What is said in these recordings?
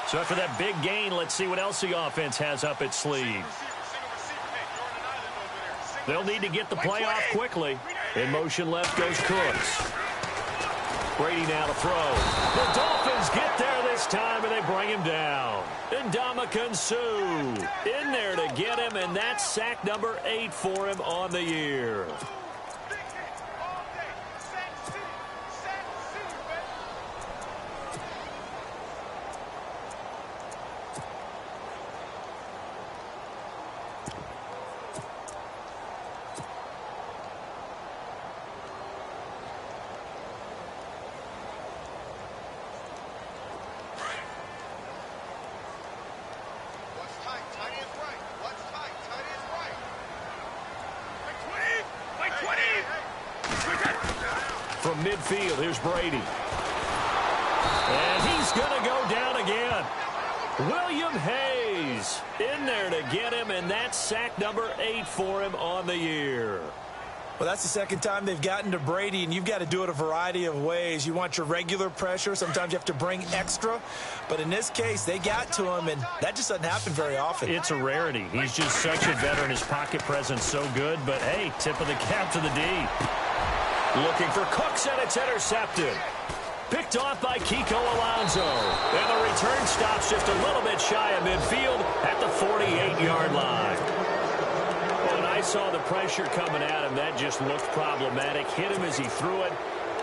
So after that big gain, let's see what else the offense has up its sleeve. They'll need to get the play off quickly. In motion left goes Cooks. Brady now to throw. The Dolphins get there this time, and they bring him down. Ndamukong Suh in there to get him, and that's sack number 8 for him on the year. From midfield, here's Brady. And he's going to go down again. William Hayes in there to get him, and that's sack number 8 for him on the year. Well, that's the second time they've gotten to Brady, and you've got to do it a variety of ways. You want your regular pressure. Sometimes you have to bring extra. But in this case, they got to him, and that just doesn't happen very often. It's a rarity. He's just such a veteran. His pocket presence so good. But, hey, tip of the cap to the D. Looking for Cooks, and it's intercepted. Picked off by Kiko Alonso. And the return stops just a little bit shy of midfield at the 48-yard line. When I saw the pressure coming at him, that just looked problematic. Hit him as he threw it,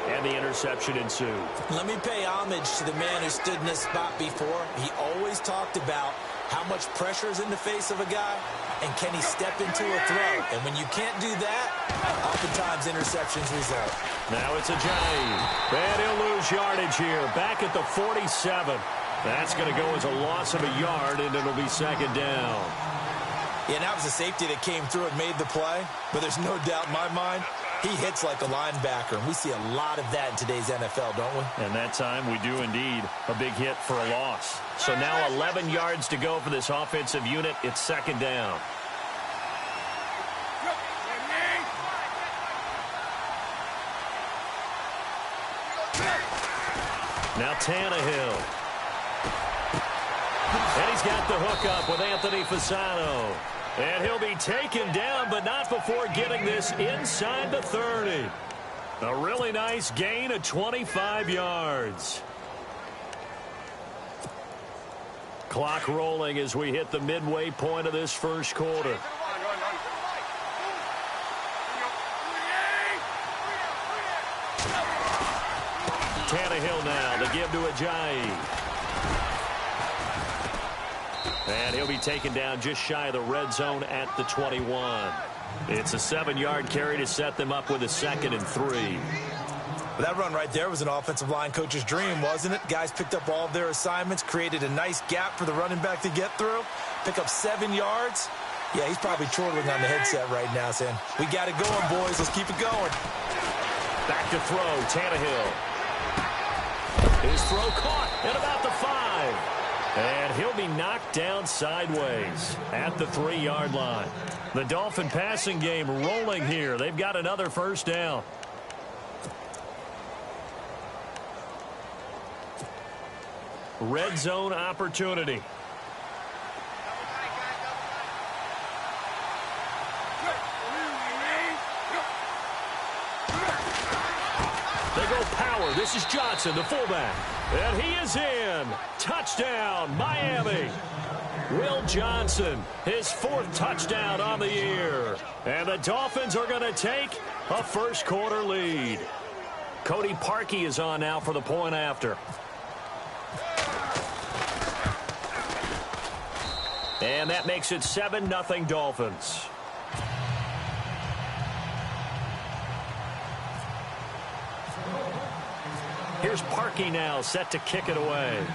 and the interception ensued. Let me pay homage to the man who stood in this spot before. He always talked about how much pressure is in the face of a guy, and can he step into a throw? And when you can't do that, oftentimes interceptions result. Now it's Ajayi. And he'll lose yardage here. Back at the 47. That's going to go as a loss of a yard, and it'll be second down. Yeah, and that was a safety that came through and made the play. But there's no doubt in my mind, he hits like a linebacker. And we see a lot of that in today's NFL, don't we? And that time we do indeed. A big hit for a loss. So now 11 yards to go for this offensive unit. It's second down. Now Tannehill. And he's got the hook up with Anthony Fasano. And he'll be taken down, but not before getting this inside the 30. A really nice gain of 25 yards. Clock rolling as we hit the midway point of this first quarter. Tannehill now to give to Ajayi. And he'll be taken down just shy of the red zone at the 21. It's a 7-yard carry to set them up with a 2nd and 3. Well, that run right there was an offensive line coach's dream, wasn't it? Guys picked up all of their assignments, created a nice gap for the running back to get through, pick up 7 yards. Yeah, he's probably chortling on the headset right now saying, we got it going, boys. Let's keep it going. Back to throw, Tannehill. His throw caught at about the 5. And he'll be knocked down sideways at the 3-yard line. The Dolphin passing game rolling here. They've got another first down. Red zone opportunity. They go power. This is Johnson, the fullback. And he is in. Touchdown, Miami. Will Johnson, his 4th touchdown on the year. And the Dolphins are going to take a first quarter lead. Cody Parkey is on now for the point after. And that makes it 7-0 Dolphins. Here's Parkey now, set to kick it away.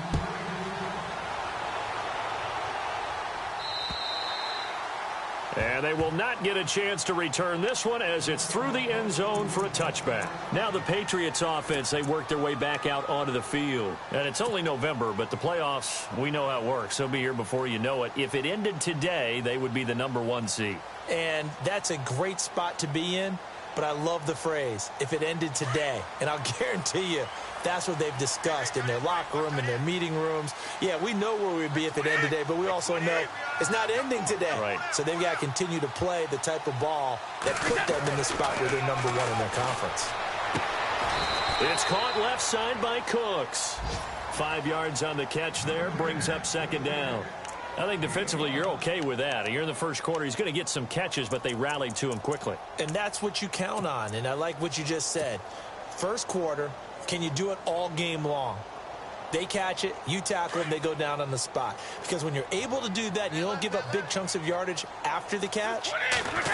And they will not get a chance to return this one as it's through the end zone for a touchback. Now the Patriots offense, they work their way back out onto the field. And it's only November, but the playoffs, we know how it works. They'll be here before you know it. If it ended today, they would be the #1 seed. And that's a great spot to be in. But I love the phrase, if it ended today. And I'll guarantee you, That's what they've discussed in their locker room, in their meeting rooms. Yeah, we know where we'd be at the end of the day, but we also know it's not ending today. Right. So they've got to continue to play the type of ball that put them in the spot where they're #1 in their conference. It's caught left side by Cooks. 5 yards on the catch there, brings up second down. I think defensively you're okay with that. You're in the first quarter. He's going to get some catches, but they rallied to him quickly. And that's what you count on, and I like what you just said. First quarter, can you do it all game long? They catch it, you tackle them, they go down on the spot. Because when you're able to do that and you don't give up big chunks of yardage after the catch,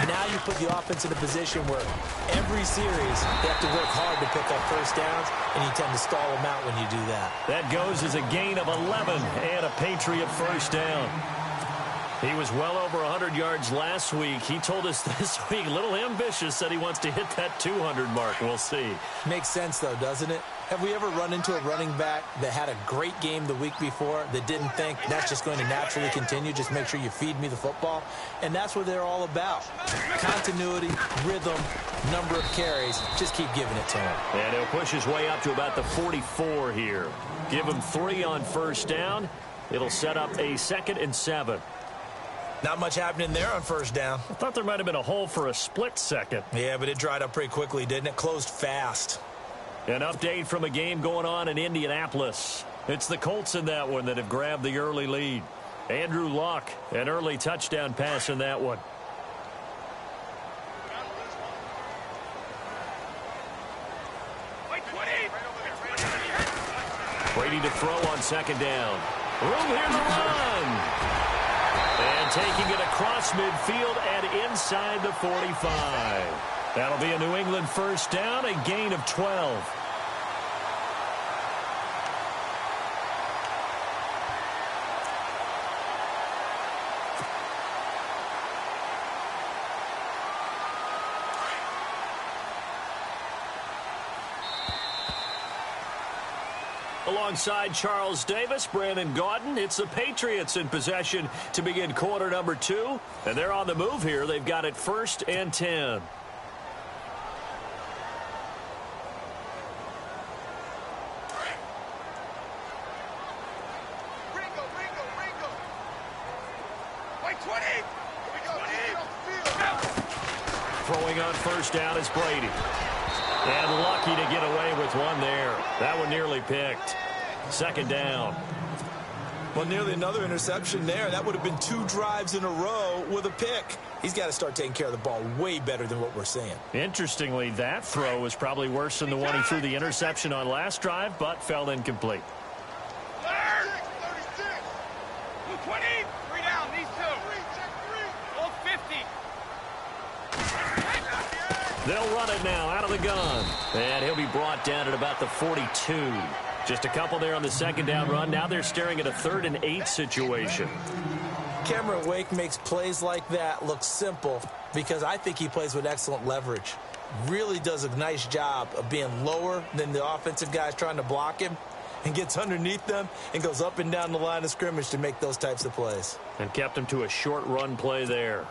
now you put the offense in a position where every series they have to work hard to pick up first downs, and you tend to stall them out when you do that. That goes as a gain of 11 and a Patriot first down. He was well over 100 yards last week. He told us this week, a little ambitious, said he wants to hit that 200 mark. We'll see. Makes sense, though, doesn't it? Have we ever run into a running back that had a great game the week before that didn't think that's just going to naturally continue? Just make sure you feed me the football. And that's what they're all about. Continuity, rhythm, number of carries. Just keep giving it to him. And he'll push his way up to about the 44 here. Give him 3 on first down. It'll set up a 2nd and 7. Not much happening there on first down. I thought there might have been a hole for a split second. Yeah, but it dried up pretty quickly, didn't it? Closed fast. An update from a game going on in Indianapolis. It's the Colts in that one that have grabbed the early lead. Andrew Luck, an early touchdown pass in that one. Brady to throw on second down. Room here to run. And taking it across midfield and inside the 45. That'll be a New England first down, a gain of 12. Alongside Charles Davis, Brandon Gaudin, it's the Patriots in possession to begin quarter number 2. And they're on the move here. They've got it 1st and 10. Throwing on first down is Brady. And lucky to get away with one there. That one nearly picked. Second down. Well, nearly another interception there. That would have been 2 drives in a row with a pick. He's got to start taking care of the ball way better than what we're seeing. Interestingly, that throw was probably worse than the one he threw the interception on last drive, but fell incomplete. 20, 3 down, these 2. All 50. They'll run it now out of the gun. And he'll be brought down at about the 42. Just a couple there on the second down run. Now they're staring at a 3rd and 8 situation. Cameron Wake makes plays like that look simple because I think he plays with excellent leverage. Really does a nice job of being lower than the offensive guys trying to block him and gets underneath them and goes up and down the line of scrimmage to make those types of plays. And kept him to a short run play there.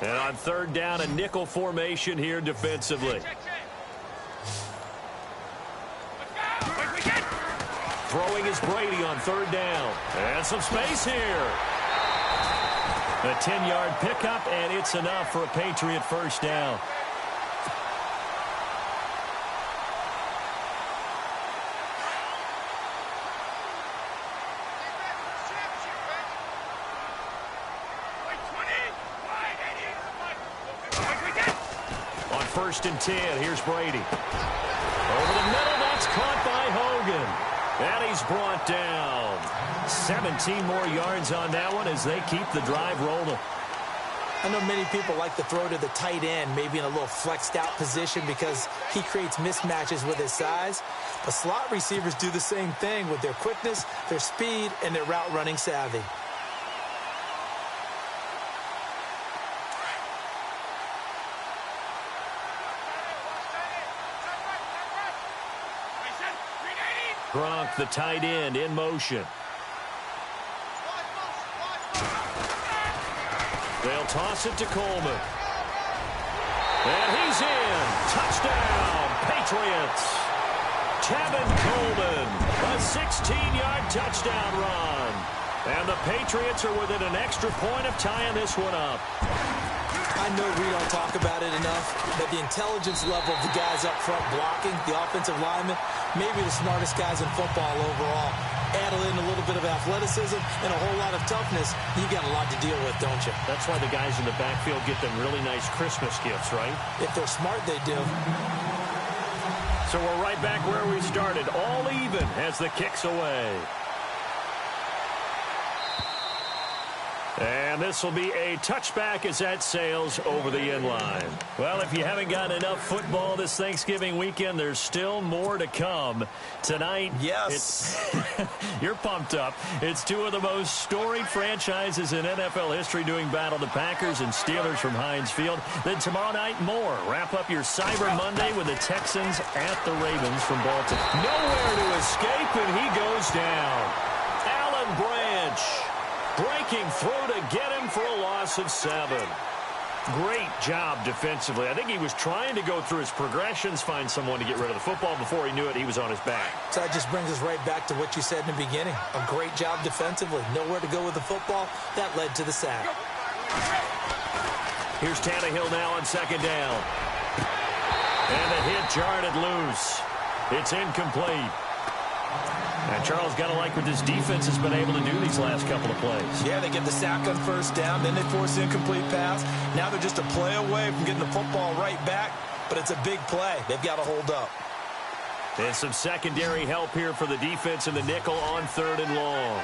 And on 3rd down, a nickel formation here defensively. Throwing is Brady on 3rd down. And some space here. A 10-yard pickup, and it's enough for a Patriot first down. On 1st and 10, here's Brady. Over the middle, that's caught by Hogan. And he's brought down. 17 more yards on that one as they keep the drive rolling. I know many people like to throw to the tight end, maybe in a little flexed out position because he creates mismatches with his size. But slot receivers do the same thing with their quickness, their speed, and their route running savvy. Gronk, the tight end, in motion. They'll toss it to Coleman. And he's in. Touchdown, Patriots. Tevin Coleman, a 16-yard touchdown run. And the Patriots are within an extra point of tying this one up. I know we don't talk about it enough, but the intelligence level of the guys up front blocking, the offensive linemen, maybe the smartest guys in football overall. Add in a little bit of athleticism and a whole lot of toughness, you got a lot to deal with, don't you? That's why the guys in the backfield get them really nice Christmas gifts, right? If they're smart, they do. So we're right back where we started, all even as the kick's away. And this will be a touchback as that sails over the end line. Well, if you haven't gotten enough football this Thanksgiving weekend, there's still more to come. Tonight, yes, you're pumped up. It's two of the most storied franchises in NFL history doing battle, the Packers and Steelers from Heinz Field. Then tomorrow night, more. Wrap up your Cyber Monday with the Texans at the Ravens from Baltimore. Nowhere to escape, and he goes down. Alan Branch. Breaking through to get him for a loss of 7. Great job defensively. I think he was trying to go through his progressions, find someone to get rid of the football. Before he knew it, he was on his back. So that just brings us right back to what you said in the beginning. A great job defensively. Nowhere to go with the football. That led to the sack. Here's Tannehill now on second down. And the hit jarred it loose. It's incomplete. And Charles, got to like what this defense has been able to do these last couple of plays. Yeah, they get the sack on first down, then they force the incomplete pass. Now they're just a play away from getting the football right back, but it's a big play. They've got to hold up. And some secondary help here for the defense in the nickel on 3rd and long.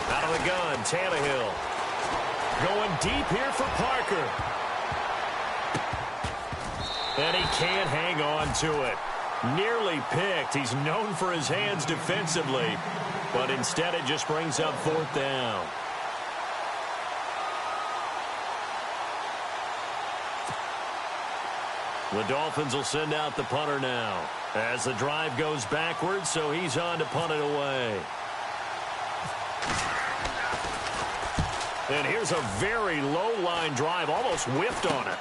Out of the gun, Tannehill. Going deep here for Parker. And he can't hang on to it. Nearly picked. He's known for his hands defensively, but instead it just brings up 4th down. The Dolphins will send out the punter now as the drive goes backwards, so he's on to punt it away. And here's a very low-line drive, almost whiffed on it.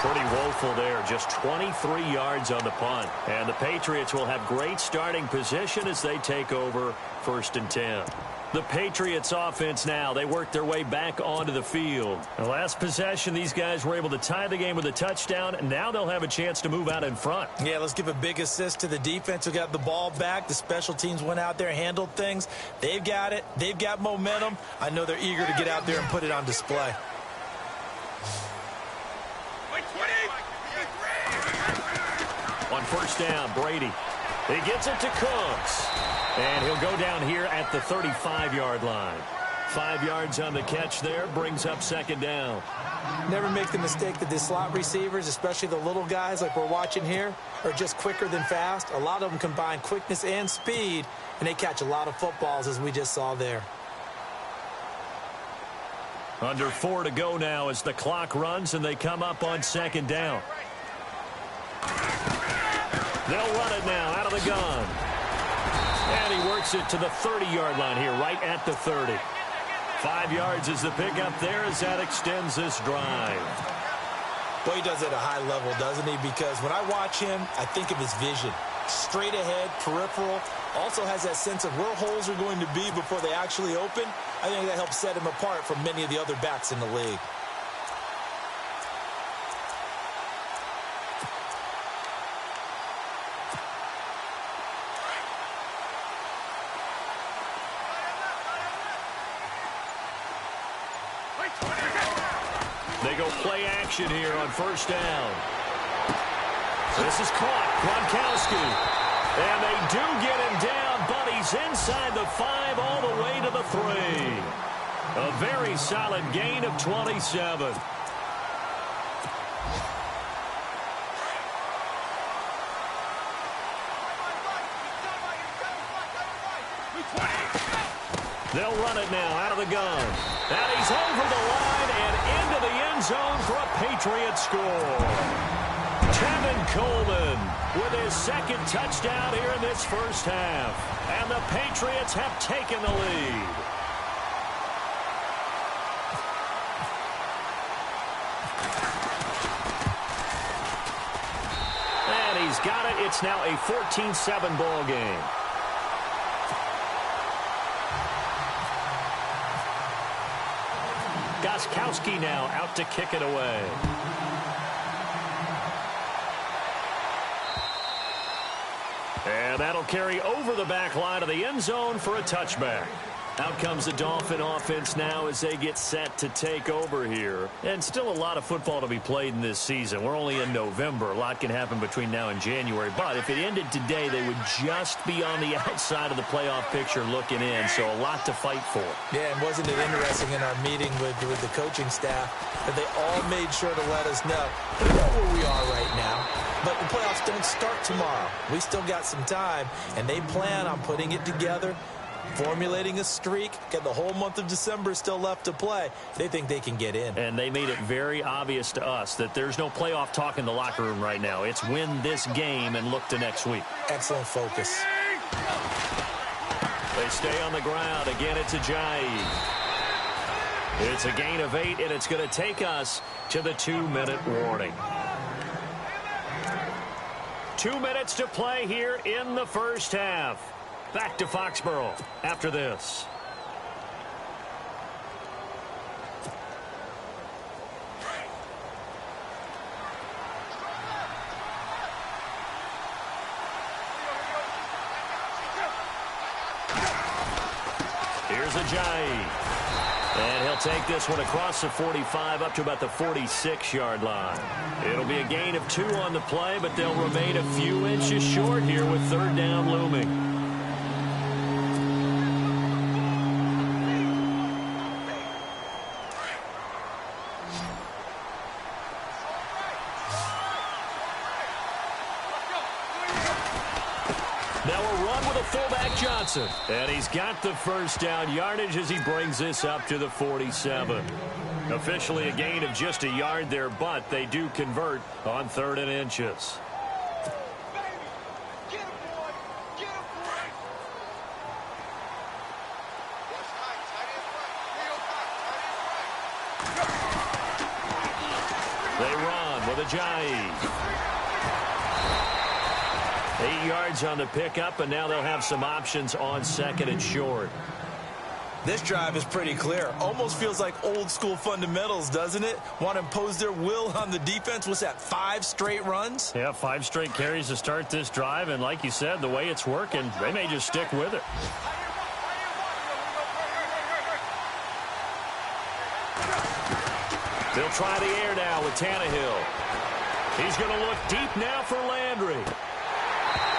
Pretty woeful there, just 23 yards on the punt. And the Patriots will have great starting position as they take over 1st and 10. The Patriots offense now, they work their way back onto the field. The last possession, these guys were able to tie the game with a touchdown, and now they'll have a chance to move out in front. Yeah, let's give a big assist to the defense who got the ball back. The special teams went out there, handled things. They've got it. They've got momentum. I know they're eager to get out there and put it on display. On 1st down, Brady. He gets it to Cooks. And he'll go down here at the 35-yard line. 5 yards on the catch there, brings up 2nd down. Never make the mistake that the slot receivers, especially the little guys like we're watching here, are just quicker than fast. A lot of them combine quickness and speed, and they catch a lot of footballs, as we just saw there. Under 4 to go now as the clock runs, and they come up on 2nd down. They'll run it now out of the gun. And he works it to the 30-yard line here, right at the 30. 5 yards is the pickup there as that extends this drive. Boy, he does it at a high level, doesn't he? Because when I watch him, I think of his vision. Straight ahead, peripheral. Also has that sense of where holes are going to be before they actually open. I think that helps set him apart from many of the other backs in the league. They go play action here on 1st down. This is caught. Gronkowski. And they do get him down, but he's inside the 5 all the way to the 3. A very solid gain of 27. They'll run it now out of the gun. And he's over the line and into the end zone for a Patriot score. Tevin Coleman with his second touchdown here in this first half. And the Patriots have taken the lead. And he's got it. It's now a 14-7 ball game. Gostkowski now out to kick it away. And that'll carry over the back line of the end zone for a touchback. Out comes the Dolphin offense now as they get set to take over here. And still a lot of football to be played in this season. We're only in November. A lot can happen between now and January. But if it ended today, they would just be on the outside of the playoff picture looking in. So a lot to fight for. Yeah, and wasn't it interesting in our meeting with the coaching staff that they all made sure to let us know. We know where we are right now. But the playoffs don't start tomorrow. We still got some time. And they plan on putting it together, formulating a streak. Got the whole month of December still left to play. They think they can get in. And they made it very obvious to us that there's no playoff talk in the locker room right now. It's win this game and look to next week. Excellent focus. They stay on the ground. Again, it's Ajayi. It's a gain of 8, and it's going to take us to the 2-minute warning. 2 minutes to play here in the first half. Back to Foxborough after this. Here's Ajayi. And he'll take this one across the 45 up to about the 46-yard line. It'll be a gain of 2 on the play, but they'll remain a few inches short here with third down looming. Now a run with a fullback Johnson. And he's got the first down yardage as he brings this up to the 47. Officially a gain of just a yard there, but they do convert on 3rd and inches. They run with Ajayi. 8 yards on the pickup, and now they'll have some options on 2nd and short. This drive is pretty clear. Almost feels like old school fundamentals, doesn't it? Want to impose their will on the defense. What's that, 5 straight runs? Yeah, 5 straight carries to start this drive, and like you said, the way it's working, they may just stick with it. They'll try the air now with Tannehill. He's going to look deep now for Landry.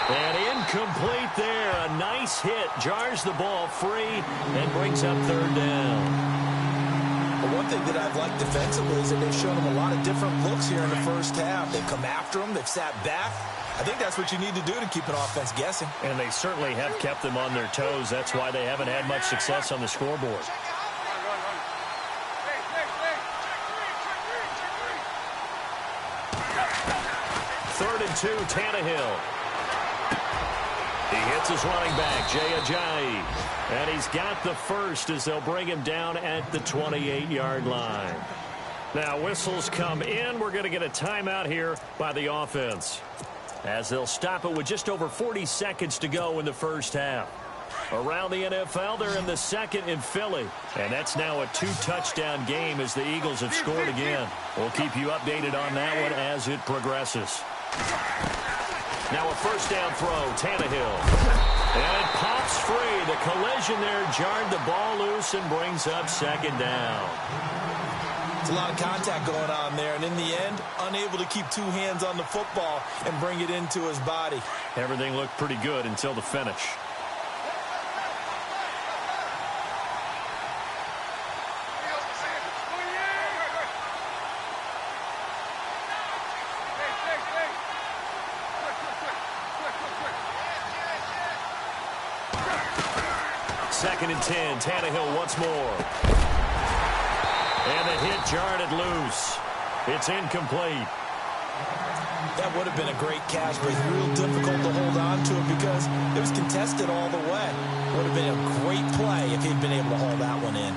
And incomplete there. A nice hit. Jars the ball free and brings up 3rd down. But one thing that I've liked defensively is that they've shown them a lot of different looks here in the first half. They've come after them. They've sat back. I think that's what you need to do to keep an offense guessing. And they certainly have kept them on their toes. That's why they haven't had much success on the scoreboard. Third and 2, Tannehill. He hits his running back, Jay Ajayi. And he's got the first as they'll bring him down at the 28-yard line. Now whistles come in. We're going to get a timeout here by the offense, as they'll stop it with just over 40 seconds to go in the first half. Around the NFL, they're in the 2nd in Philly. And that's now a 2-touchdown game as the Eagles have scored again. We'll keep you updated on that one as it progresses. Now a first down throw, Tannehill. And it pops free. The collision there jarred the ball loose and brings up 2nd down. It's a lot of contact going on there, and in the end, unable to keep 2 hands on the football and bring it into his body. Everything looked pretty good until the finish. Second and 10, Tannehill once more. And the hit jarred it loose. It's incomplete. That would have been a great catch, but it's real difficult to hold on to it because it was contested all the way. Would have been a great play if he'd been able to haul that one in.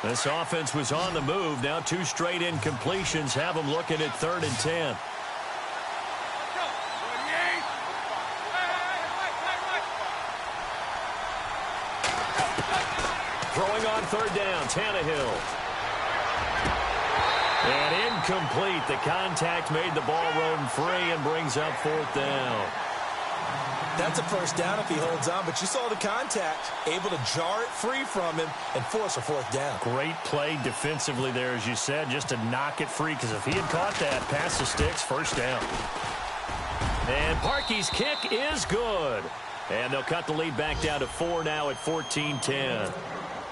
This offense was on the move. Now 2 straight incompletions have them looking at 3rd and 10. Throwing on 3rd down, Tannehill. And incomplete. The contact made the ball roam free and brings up 4th down. That's a 1st down if he holds on, but you saw the contact, able to jar it free from him and force a 4th down. Great play defensively there, as you said, just to knock it free, because if he had caught that, past the sticks, 1st down. And Parkey's kick is good. And they'll cut the lead back down to 4 now at 14-10.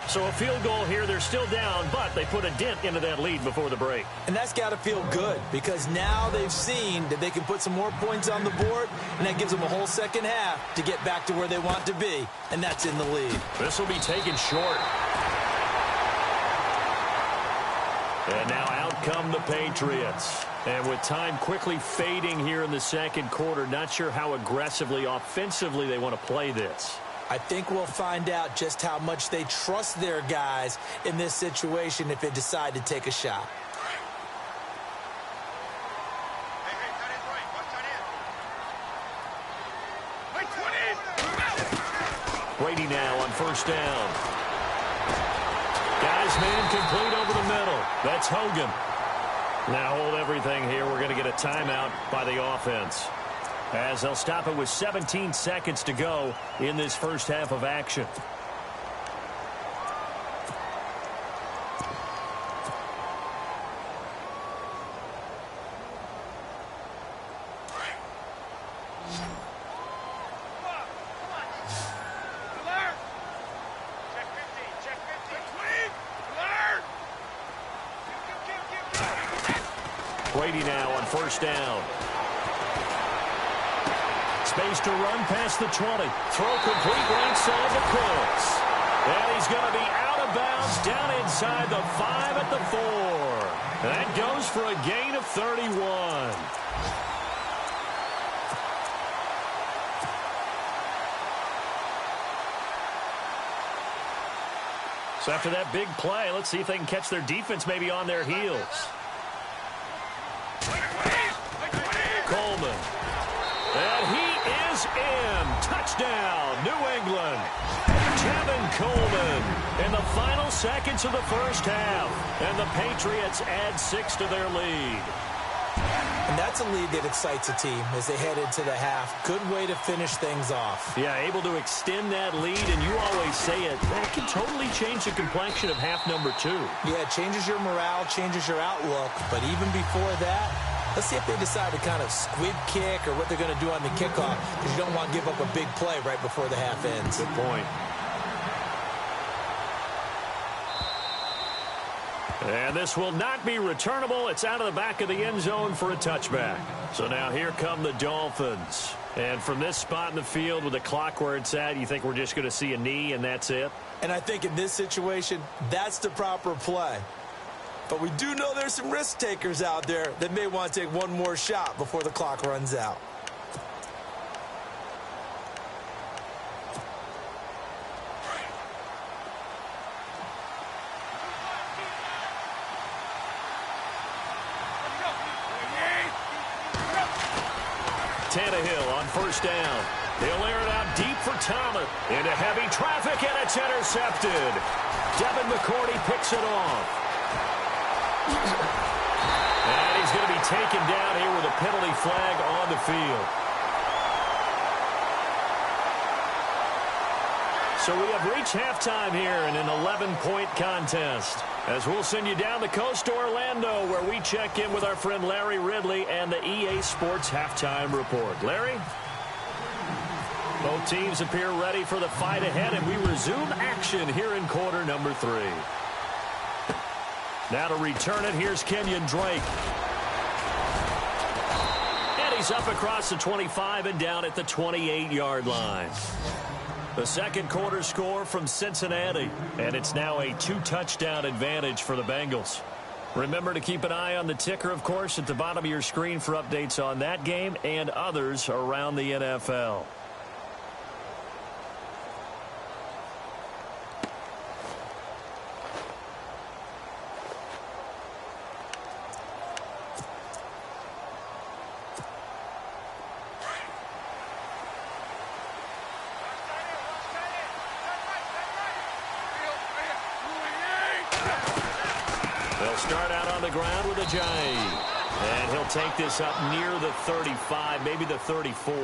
So a field goal here. They're still down, but they put a dent into that lead before the break. And that's got to feel good because now they've seen that they can put some more points on the board, and that gives them a whole second half to get back to where they want to be, and that's in the lead. This will be taken short. And now out come the Patriots. And with time quickly fading here in the 2nd quarter, not sure how aggressively, offensively they want to play this. I think we'll find out just how much they trust their guys in this situation if they decide to take a shot. Brady now on 1st down. Guys, man, complete over the middle. That's Hogan. Now hold everything here. We're going to get a timeout by the offense, as they'll stop it with 17 seconds to go in this 1st half of action. Brady now on 1st down. Space to run past the 20. Throw complete right side to Cooks. And he's going to be out of bounds down inside the 5 at the 4. That goes for a gain of 31. So after that big play, let's see if they can catch their defense maybe on their heels. Coleman. And he is in. Touchdown, New England. Tevin Coleman in the final seconds of the 1st half. And the Patriots add 6 to their lead. And that's a lead that excites a team as they head into the half. Good way to finish things off. Yeah, able to extend that lead, and you always say it, that can totally change the complexion of half number 2. Yeah, it changes your morale, changes your outlook. But even before that, let's see if they decide to kind of squib kick or what they're going to do on the kickoff, because you don't want to give up a big play right before the half ends. Good point. And this will not be returnable. It's out of the back of the end zone for a touchback. So now here come the Dolphins. And from this spot in the field with the clock where it's at, you think we're just going to see a knee and that's it? And I think in this situation, that's the proper play. But we do know there's some risk takers out there that may want to take one more shot before the clock runs out. Tannehill on 1st down. He'll air it out deep for Thomas. Into heavy traffic, and it's intercepted. Devin McCourty picks it off. And he's going to be taken down here with a penalty flag on the field. So we have reached halftime here in an 11-point contest, as we'll send you down the coast to Orlando, where we check in with our friend Larry Ridley and the EA Sports Halftime Report. Larry? Both teams appear ready for the fight ahead, and we resume action here in quarter number 3. Now to return it, here's Kenyon Drake. And he's up across the 25 and down at the 28-yard line. The second quarter score from Cincinnati, and it's now a 2-touchdown advantage for the Bengals. Remember to keep an eye on the ticker, of course, at the bottom of your screen for updates on that game and others around the NFL. They'll start out on the ground with a J. And he'll take this up near the 35, maybe the 34.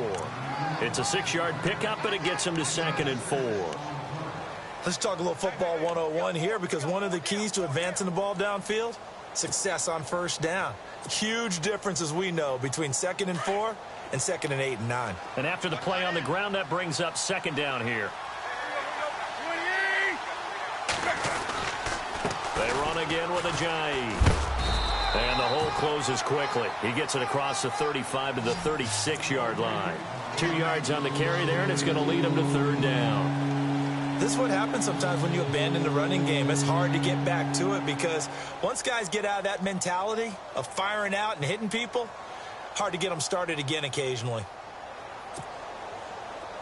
It's a 6-yard pickup, and it gets him to 2nd and 4. Let's talk a little football 101 here, because one of the keys to advancing the ball downfield, success on first down. Huge difference, as we know, between 2nd and 4 and 2nd and 8 and 9. And after the play on the ground, that brings up 2nd down here. They run again with a J. And the hole closes quickly. He gets it across the 35 to the 36-yard line. 2 yards on the carry there, and it's going to lead him to 3rd down. This is what happens sometimes when you abandon the running game. It's hard to get back to it, because once guys get out of that mentality of firing out and hitting people, hard to get them started again occasionally.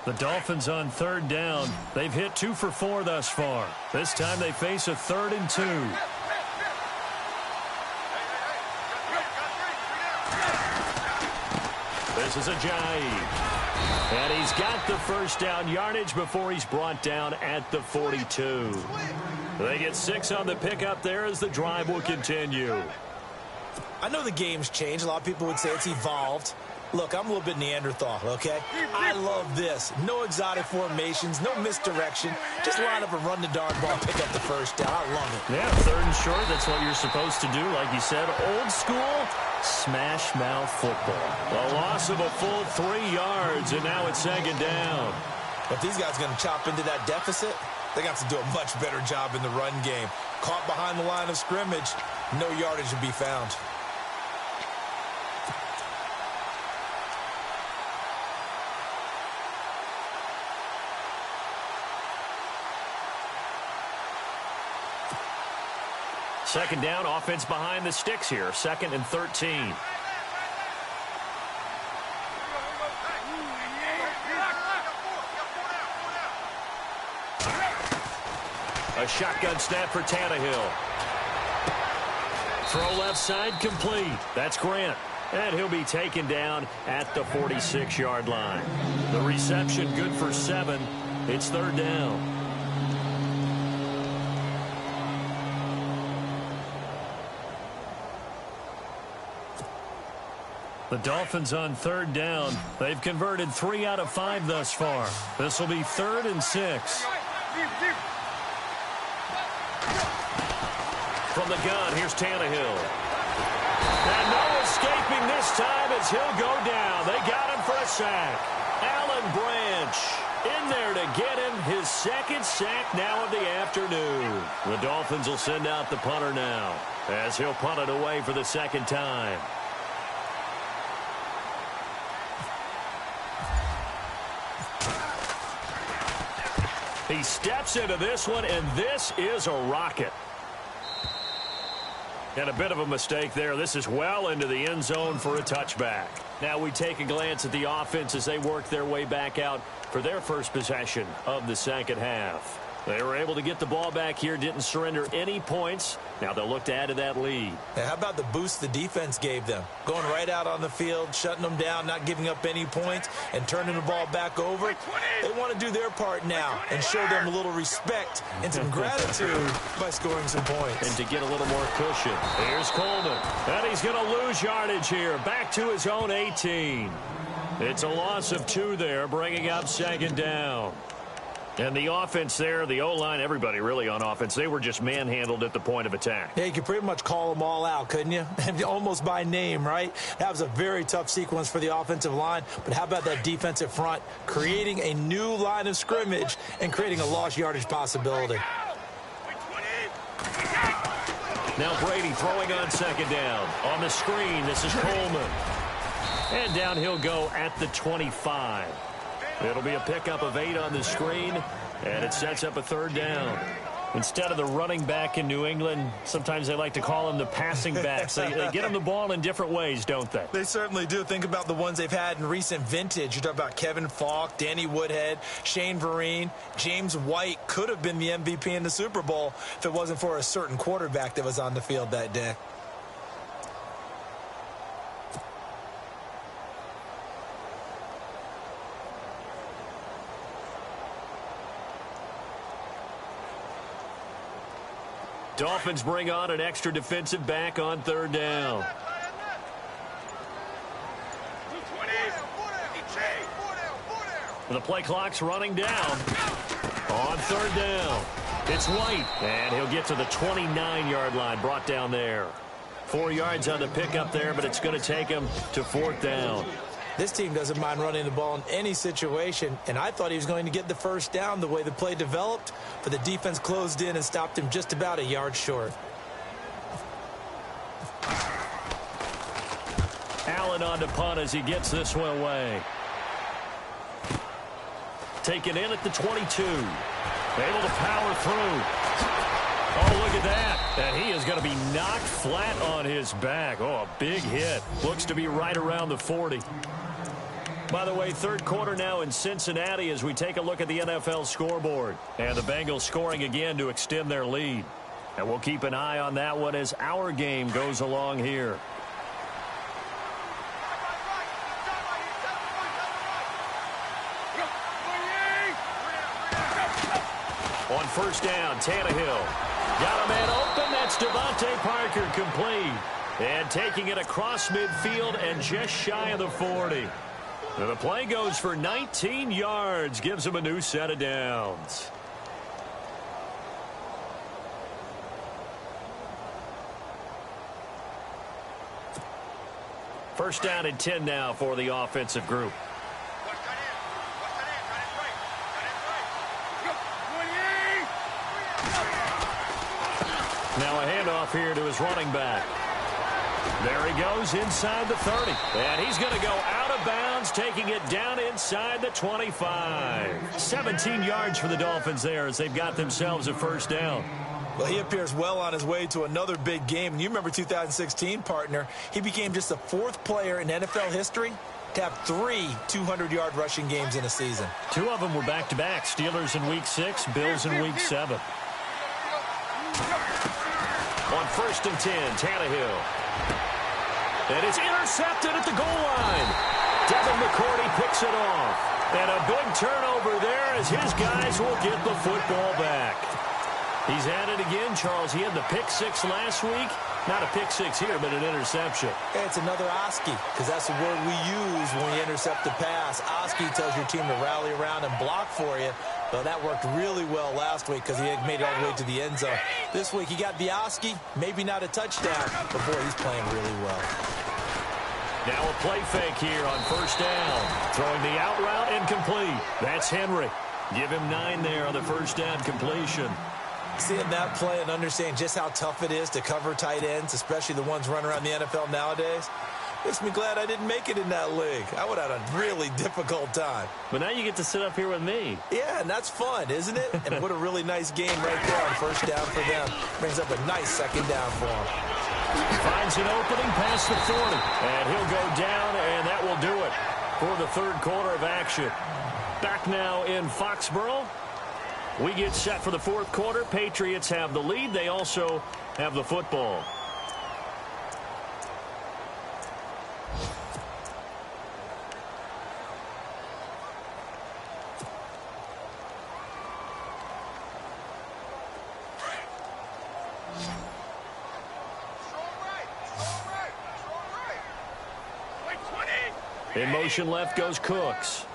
The Dolphins on 3rd down. They've hit 2 for 4 thus far. This time they face a 3rd and 2. This is a J. And he's got the first down yardage before he's brought down at the 42. They get 6 on the pickup there as the drive will continue. I know the game's changed. A lot of people would say it's evolved. Look, I'm a little bit Neanderthal, okay? I love this. No exotic formations, no misdirection. Just line up and run the darn ball, pick up the first down. I love it. Yeah, 3rd and short, that's what you're supposed to do. Like you said, old school, smash mouth football. A loss of a full 3 yards, and now it's 2nd down. If these guys are going to chop into that deficit, they got to do a much better job in the run game. Caught behind the line of scrimmage, no yardage to be found. Second down, offense behind the sticks here. 2nd and 13. A shotgun snap for Tannehill. Throw left side complete. That's Grant. And he'll be taken down at the 46-yard line. The reception good for 7. It's 3rd down. The Dolphins on 3rd down. They've converted 3 out of 5 thus far. This will be 3rd and 6. From the gun, here's Tannehill. And no escaping this time as he'll go down. They got him for a sack. Alan Branch in there to get him his 2nd sack now of the afternoon. The Dolphins will send out the punter now as he'll punt it away for the 2nd time. He steps into this one, and this is a rocket. And a bit of a mistake there. This is well into the end zone for a touchback. Now we take a glance at the offense as they work their way back out for their first possession of the 2nd half. They were able to get the ball back here, didn't surrender any points. Now they'll look to add to that lead. Now, how about the boost the defense gave them? Going right out on the field, shutting them down, not giving up any points, and turning the ball back over. They want to do their part now and show them a little respect and some gratitude by scoring some points. And to get a little more cushion. Here's Coleman. And he's going to lose yardage here. Back to his own 18. It's a loss of 2 there, bringing up 2nd down. And the offense there, the O-line, everybody really on offense, they were just manhandled at the point of attack. Yeah, you could pretty much call them all out, couldn't you? Almost by name, right? That was a very tough sequence for the offensive line. But how about that defensive front creating a new line of scrimmage and creating a lost yardage possibility? Now Brady throwing on 2nd down. On the screen, this is Coleman. And down he'll go at the 25. It'll be a pickup of 8 on the screen, and it sets up a third down. Instead of the running back in New England, sometimes they like to call them the passing backs. They get them the ball in different ways, don't they? They certainly do. Think about the ones they've had in recent vintage. You talk about Kevin Falk, Danny Woodhead, Shane Vereen. James White could have been the MVP in the Super Bowl if it wasn't for a certain quarterback that was on the field that day. Dolphins bring on an extra defensive back on third down. The play clock's running down. On third down, it's White, and he'll get to the 29-yard line, brought down there. 4 yards on the pickup there, but it's going to take him to fourth down. This team doesn't mind running the ball in any situation, and I thought he was going to get the first down the way the play developed, but the defense closed in and stopped him just about a yard short. Allen on to punt as he gets this one away. Taken in at the 22. Able to power through. Oh, look at that. And he is going to be knocked flat on his back. Oh, a big hit. Looks to be right around the 40. By the way, third quarter now in Cincinnati as we take a look at the NFL scoreboard. And the Bengals scoring again to extend their lead. And we'll keep an eye on that one as our game goes along here. On first down, Tannehill. Got a man open. That's Devontae Parker complete. And taking it across midfield and just shy of the 40. And the play goes for 19 yards. Gives him a new set of downs. First down and 10 now for the offensive group. Now a handoff here to his running back. There he goes inside the 30. And he's going to go out of bounds, taking it down inside the 25. 17 yards for the Dolphins there as they've got themselves a first down. Well, he appears well on his way to another big game. And you remember 2016, partner. He became just the 4th player in NFL history to have 3 200-yard rushing games in a season. 2 of them were back-to-back. Steelers in Week 6, Bills in Week 7. On first and 10, Tannehill. And it's intercepted at the goal line. Devin McCourty picks it off. And a big turnover there as his guys will get the football back. He's at it again, Charles. He had the pick 6 last week. Not a pick 6 here, but an interception. Hey, it's another Oski, because that's the word we use when we intercept the pass. Oski tells your team to rally around and block for you. Well, that worked really well last week because he had made it all the way to the end zone. This week, he got the Oski, maybe not a touchdown, but boy, he's playing really well. Now a play fake here on first down. Throwing the out route incomplete. That's Henry. Give him 9 there on the first down completion. Seeing that play and understanding just how tough it is to cover tight ends, especially the ones running around the NFL nowadays, makes me glad I didn't make it in that league. I would have had a really difficult time. But now you get to sit up here with me. Yeah, and that's fun, isn't it? And what a really nice game right there on first down for them. Brings up a nice second down for them. Finds an opening past the 40. And he'll go down, and that will do it for the third quarter of action. Back now in Foxborough. We get set for the fourth quarter. Patriots have the lead. They also have the football. In motion left goes Cooks.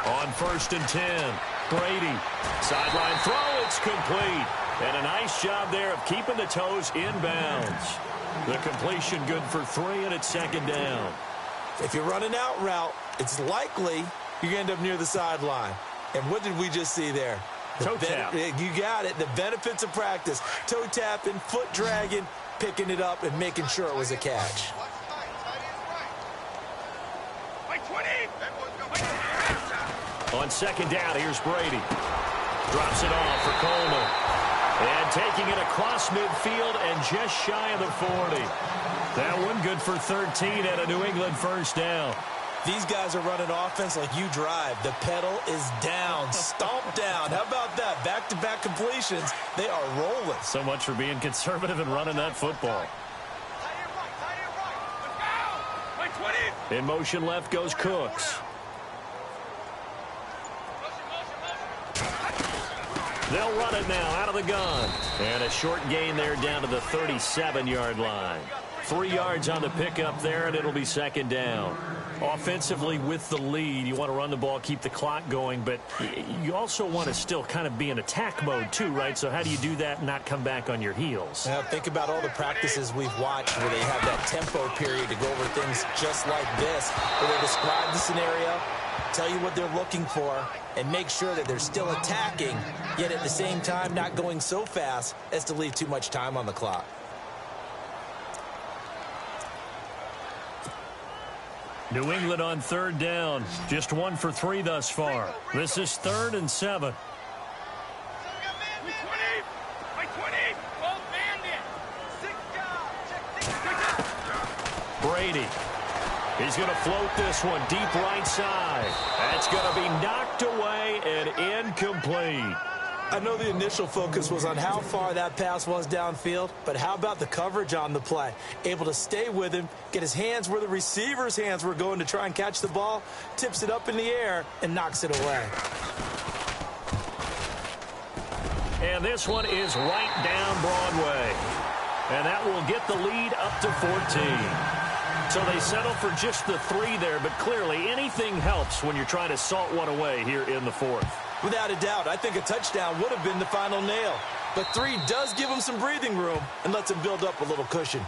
On first and 10, Brady. Sideline throw, it's complete. And a nice job there of keeping the toes in bounds. The completion good for 3, and it's second down. If you run an out route, it's likely you're going to end up near the sideline. And what did we just see there? Toe tap. You got it. The benefits of practice. Toe tapping, foot dragging. picking it up and making sure it was a catch. On second down, here's Brady. Drops it off for Coleman. And taking it across midfield and just shy of the 40. That one good for 13 at a New England first down. These guys are running offense like you drive. The pedal is down, stomped down. How about that? Back-to-back completions. They are rolling. So much for being conservative and running that football. In motion left goes Cooks. They'll run it now out of the gun. And a short gain there down to the 37-yard line. 3 yards on the pickup there, and it'll be second down. Offensively with the lead, you want to run the ball, keep the clock going, but you also want to still kind of be in attack mode too, right? So how do you do that and not come back on your heels? Now, think about all the practices we've watched where they have that tempo period to go over things just like this, where they describe the scenario, tell you what they're looking for, and make sure that they're still attacking, yet at the same time not going so fast as to leave too much time on the clock. New England on third down. Just 1 for 3 thus far. This is 3rd and 7. Brady. He's going to float this one deep right side. That's going to be knocked away and incomplete. I know the initial focus was on how far that pass was downfield, but how about the coverage on the play? Able to stay with him, get his hands where the receiver's hands were going to try and catch the ball, tips it up in the air, and knocks it away. And this one is right down Broadway. And that will get the lead up to 14. So they settle for just the 3 there, but clearly anything helps when you're trying to salt one away here in the 4th. Without a doubt, I think a touchdown would have been the final nail. But 3 does give them some breathing room and lets them build up a little cushion.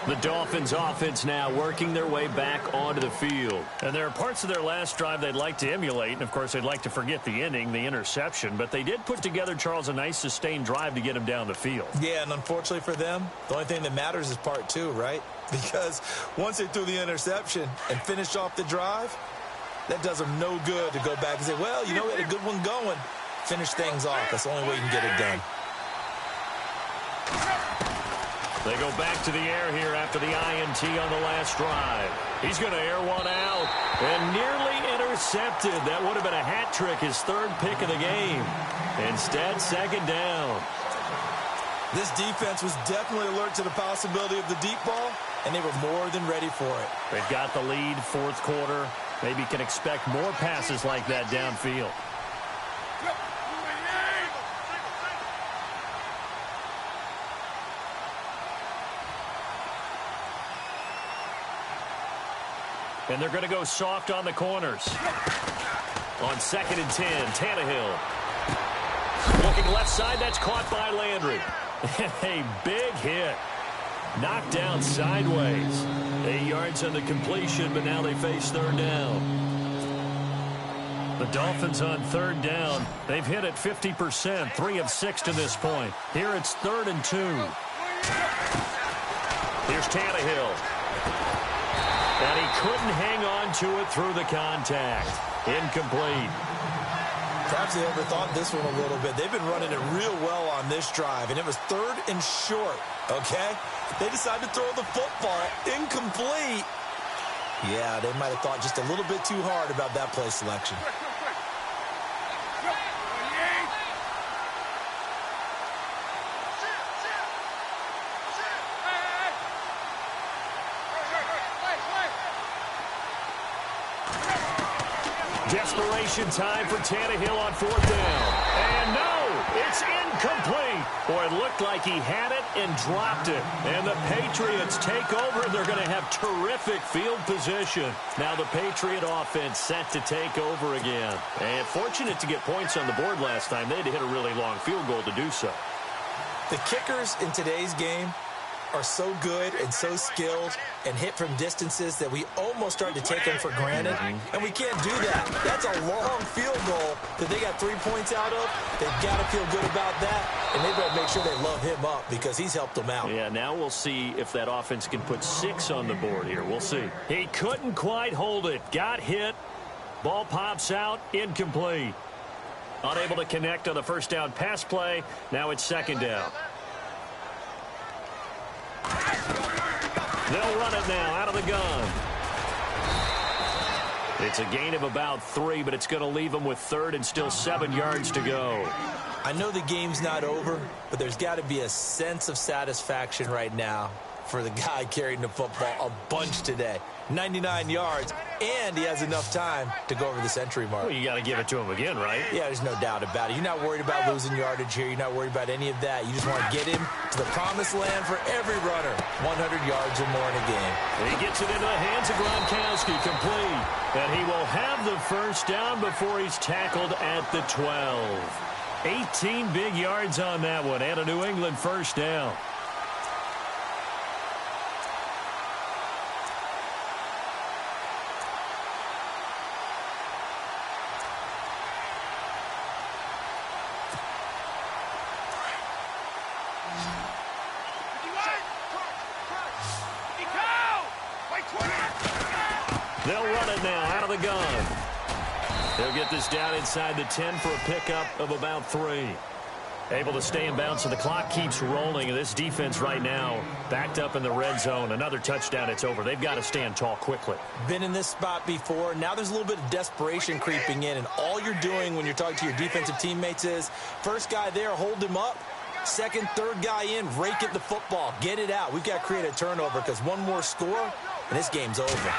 The Dolphins offense now working their way back onto the field. And there are parts of their last drive they'd like to emulate. And, of course, they'd like to forget the ending, the interception. But they did put together, Charles, a nice sustained drive to get him down the field. Yeah, and unfortunately for them, the only thing that matters is part 2, right? Because once they threw the interception and finished off the drive, that does them no good to go back and say, well, you know, we had a good one going. Finish things off. That's the only way you can get it done. They go back to the air here after the INT on the last drive. He's going to air one out and nearly intercepted. That would have been a hat trick, his 3rd pick of the game. Instead, second down. This defense was definitely alert to the possibility of the deep ball, and they were more than ready for it. They've got the lead, 4th quarter. Maybe can expect more passes like that downfield. And they're going to go soft on the corners. On 2nd and 10, Tannehill. Looking left side, that's caught by Landry. A big hit. Knocked down sideways. 8 yards on the completion, but now they face 3rd down. The Dolphins on 3rd down. They've hit it 50%, 3 of 6 to this point. Here it's 3rd and 2. Here's Tannehill. And he couldn't hang on to it through the contact. Incomplete. Perhaps they overthought this one a little bit. They've been running it real well on this drive, and it was 3rd and short, okay? They decided to throw the football incomplete. Yeah, they might have thought just a little bit too hard about that play selection. Desperation time for Tannehill on 4th down. And no, it's incomplete. Boy, it looked like he had it and dropped it. And the Patriots take over, and they're going to have terrific field position. Now the Patriot offense set to take over again. And fortunate to get points on the board last time. They had to hit a really long field goal to do so. The kickers in today's game are so good and so skilled and hit from distances that we almost start to take them for granted, and we can't do that. That's a long field goal that they got 3 points out of. They've got to feel good about that, and they've got to make sure they love him up because he's helped them out. Yeah, now we'll see if that offense can put 6 on the board here. We'll see. He couldn't quite hold it. Got hit. Ball pops out. Incomplete. Unable to connect on the first down pass play. Now it's second down. They'll run it now out of the gun. It's a gain of about 3, but it's going to leave them with third and still 7 yards to go. I know the game's not over, but there's got to be a sense of satisfaction right now for the guy carrying the football a bunch today. 99 yards, and he has enough time to go over the century mark. Well, you got to give it to him again, right? Yeah, there's no doubt about it. You're not worried about losing yardage here. You're not worried about any of that. You just want to get him to the promised land for every runner. 100 yards or more in a game. He gets it into the hands of Gronkowski, complete. And he will have the first down before he's tackled at the 12. 18 big yards on that one, and a New England first down. They'll run it now out of the gun. They'll get this down inside the 10 for a pickup of about 3. Able to stay in bounds, so the clock keeps rolling. And this defense right now backed up in the red zone. Another touchdown, it's over. They've got to stand tall quickly. Been in this spot before. Now there's a little bit of desperation creeping in. And all you're doing when you're talking to your defensive teammates is, first guy there, hold him up. Second, third guy in, rake at the football. Get it out. We've got to create a turnover because one more score, and this game's over.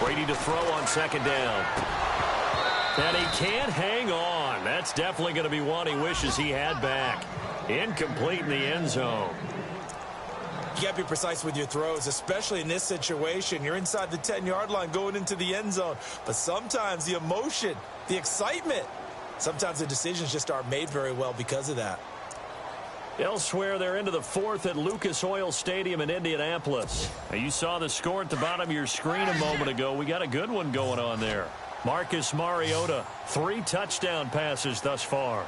Brady to throw on second down. And he can't hang on. That's definitely going to be one he wishes he had back. Incomplete in the end zone. You got to be precise with your throws, especially in this situation. You're inside the 10-yard line going into the end zone. But sometimes the emotion, the excitement, sometimes the decisions just aren't made very well because of that. Elsewhere, they're into the 4th at Lucas Oil Stadium in Indianapolis. Now, you saw the score at the bottom of your screen a moment ago. We got a good one going on there. Marcus Mariota, 3 touchdown passes thus far.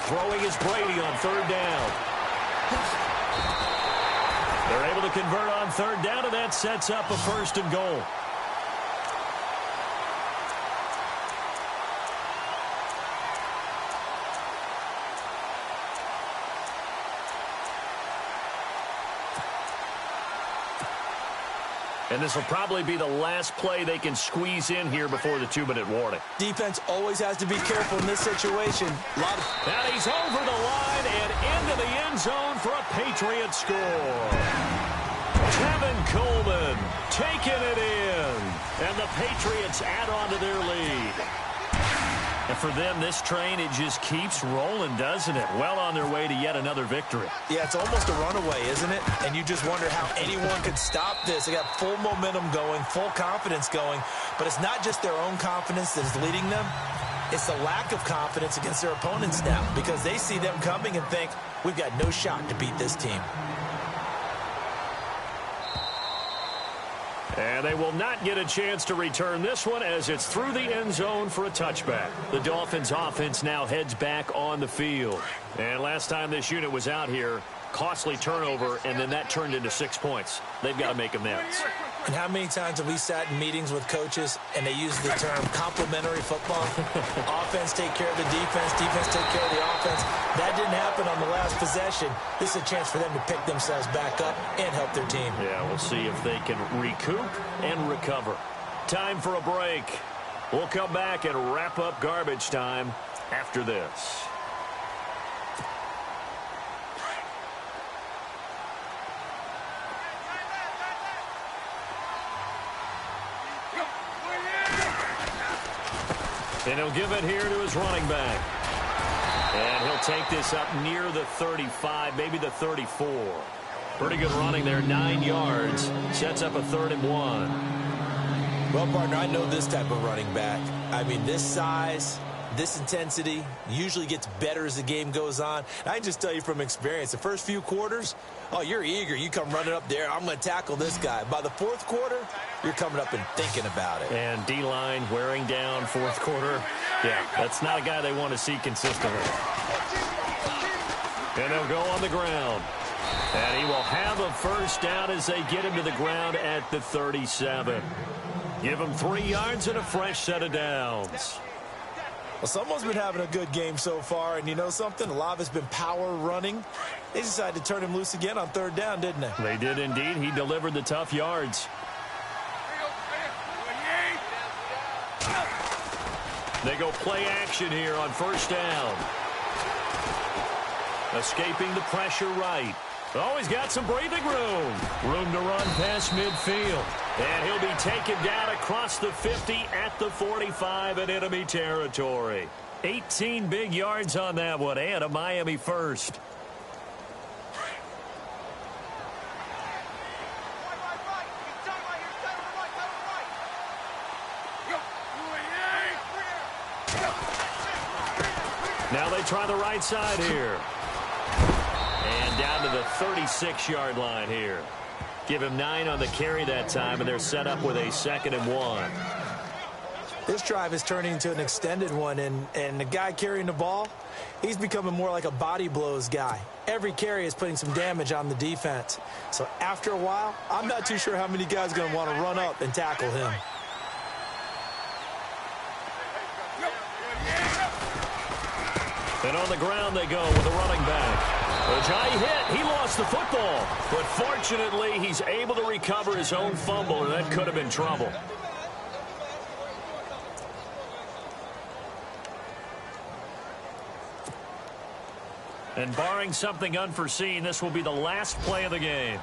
Throwing is Brady on third down. They're able to convert on third down, and that sets up a first and goal. And this will probably be the last play they can squeeze in here before the 2-minute warning. Defense always has to be careful in this situation. And he's over the line and into the end zone for a Patriot score. Tevin Coleman taking it in. And the Patriots add on to their lead. And for them, this train, it just keeps rolling, doesn't it? Well on their way to yet another victory. Yeah, it's almost a runaway, isn't it? And you just wonder how anyone could stop this. They got full momentum going, full confidence going. But it's not just their own confidence that is leading them. It's the lack of confidence against their opponents now because they see them coming and think, we've got no shot to beat this team. And they will not get a chance to return this one as it's through the end zone for a touchback. The Dolphins offense now heads back on the field. And last time this unit was out here, costly turnover, and then that turned into 6 points. They've got to make amends. And how many times have we sat in meetings with coaches and they use the term complementary football? Offense take care of the defense, defense take care of the offense. That didn't happen on the last possession. This is a chance for them to pick themselves back up and help their team. Yeah, we'll see if they can recoup and recover. Time for a break. We'll come back and wrap up garbage time after this. And he'll give it here to his running back. And he'll take this up near the 35, maybe the 34. Pretty good running there, 9 yards. Sets up a 3rd and 1. Well, partner, I know this type of running back. I mean, this size, This intensity usually gets better as the game goes on. And I can just tell you from experience, the first few quarters, oh, you're eager. You come running up there, I'm going to tackle this guy. By the fourth quarter, you're coming up and thinking about it. And D-line wearing down fourth quarter. Yeah, that's not a guy they want to see consistently. And they'll go on the ground. And he will have a first down as they get him to the ground at the 37. Give him 3 yards and a fresh set of downs. Well, someone's been having a good game so far, and you know something? A lot of it's been power running. They decided to turn him loose again on third down, didn't they? They did indeed. He delivered the tough yards. They go play action here on first down. Escaping the pressure right. Oh, he's got some breathing room. Room to run past midfield. And he'll be taken down across the 50 at the 45 in enemy territory. 18 big yards on that one, and a Miami first. Now they try the right side here. And down to the 36-yard line here. Give him 9 on the carry that time, and they're set up with a 2nd and 1. This drive is turning into an extended one, and the guy carrying the ball, he's becoming more like a body blows guy. Every carry is putting some damage on the defense. So after a while, I'm not too sure how many guys are going to want to run up and tackle him. And on the ground they go with a running back. Ajay hit. He lost the football. But fortunately, he's able to recover his own fumble, and that could have been trouble. And barring something unforeseen, this will be the last play of the game.